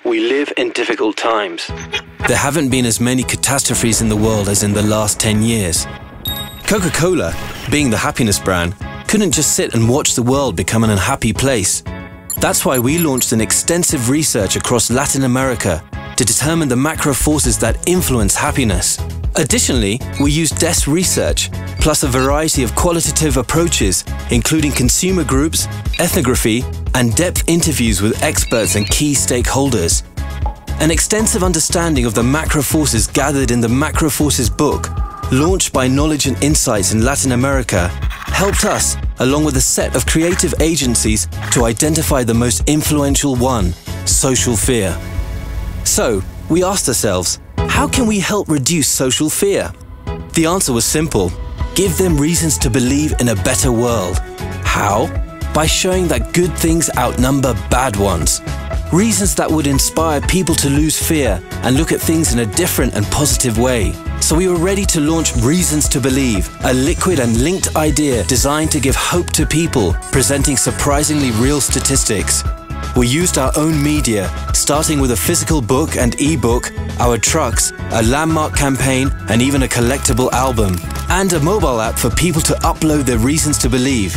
We live in difficult times. There haven't been as many catastrophes in the world as in the last 10 years. Coca-Cola, being the happiness brand, couldn't just sit and watch the world become an unhappy place. That's why we launched an extensive research across Latin America to determine the macro forces that influence happiness. Additionally, we used desk research, plus a variety of qualitative approaches, including consumer groups, ethnography, and depth interviews with experts and key stakeholders. An extensive understanding of the macro forces gathered in the Macro Forces book, launched by Knowledge and Insights in Latin America, helped us, along with a set of creative agencies, to identify the most influential one: social fear. So, we asked ourselves, how can we help reduce social fear? The answer was simple: give them reasons to believe in a better world. How? By showing that good things outnumber bad ones. Reasons that would inspire people to lose fear and look at things in a different and positive way. So we were ready to launch Reasons to Believe, a liquid and linked idea designed to give hope to people, presenting surprisingly real statistics. We used our own media, starting with a physical book and e-book, our trucks, a landmark campaign, and even a collectible album, and a mobile app for people to upload their reasons to believe.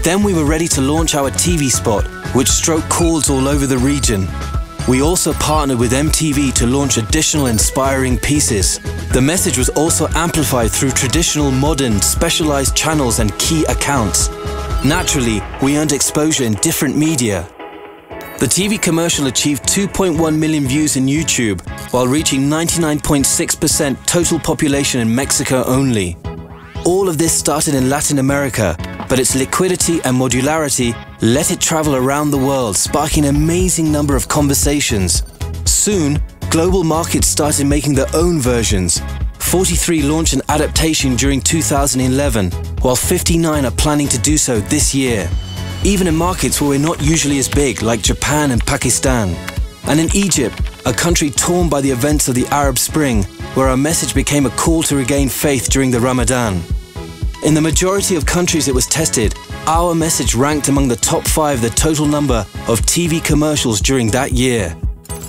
Then we were ready to launch our TV spot, which struck chords all over the region. We also partnered with MTV to launch additional inspiring pieces. The message was also amplified through traditional, modern, specialized channels and key accounts. Naturally, we earned exposure in different media. The TV commercial achieved 2.1 million views in YouTube, while reaching 99.6% total population in Mexico only. All of this started in Latin America, but its liquidity and modularity let it travel around the world, sparking an amazing number of conversations. Soon, global markets started making their own versions. 43 launched an adaptation during 2011, while 59 are planning to do so this year. Even in markets where we're not usually as big, like Japan and Pakistan. And in Egypt, a country torn by the events of the Arab Spring, where our message became a call to regain faith during the Ramadan. In the majority of countries it was tested, our message ranked among the top 5 the total number of TV commercials during that year.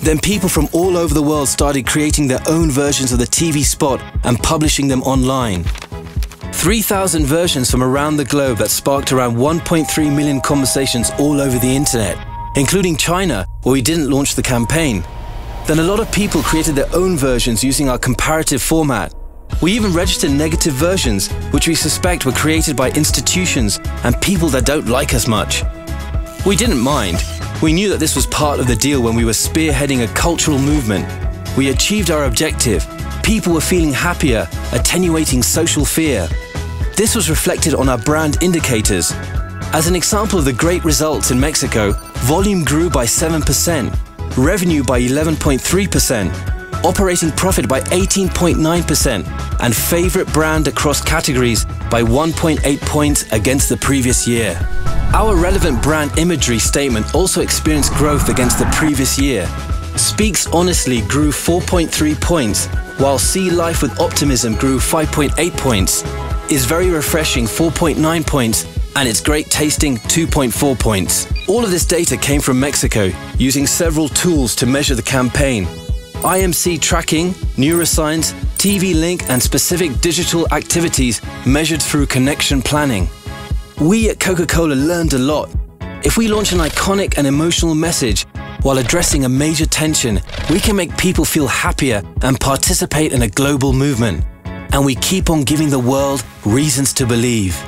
Then people from all over the world started creating their own versions of the TV spot and publishing them online. 3,000 versions from around the globe that sparked around 1.3 million conversations all over the internet, including China, where we didn't launch the campaign. Then a lot of people created their own versions using our comparative format. We even registered negative versions, which we suspect were created by institutions and people that don't like us much. We didn't mind. We knew that this was part of the deal when we were spearheading a cultural movement. We achieved our objective. People were feeling happier, attenuating social fear. This was reflected on our brand indicators. As an example of the great results in Mexico, volume grew by 7%, revenue by 11.3%, operating profit by 18.9%, and favorite brand across categories by 1.8 points against the previous year. Our relevant brand imagery statement also experienced growth against the previous year. Speaks Honestly grew 4.3 points, while See Life with Optimism grew 5.8 points, Is Very Refreshing 4.9 points, and It's Great Tasting 2.4 points. All of this data came from Mexico, using several tools to measure the campaign. IMC tracking, neuroscience, TV link, and specific digital activities measured through connection planning. We at Coca-Cola learned a lot. If we launch an iconic and emotional message while addressing a major tension, we can make people feel happier and participate in a global movement. And we keep on giving the world reasons to believe.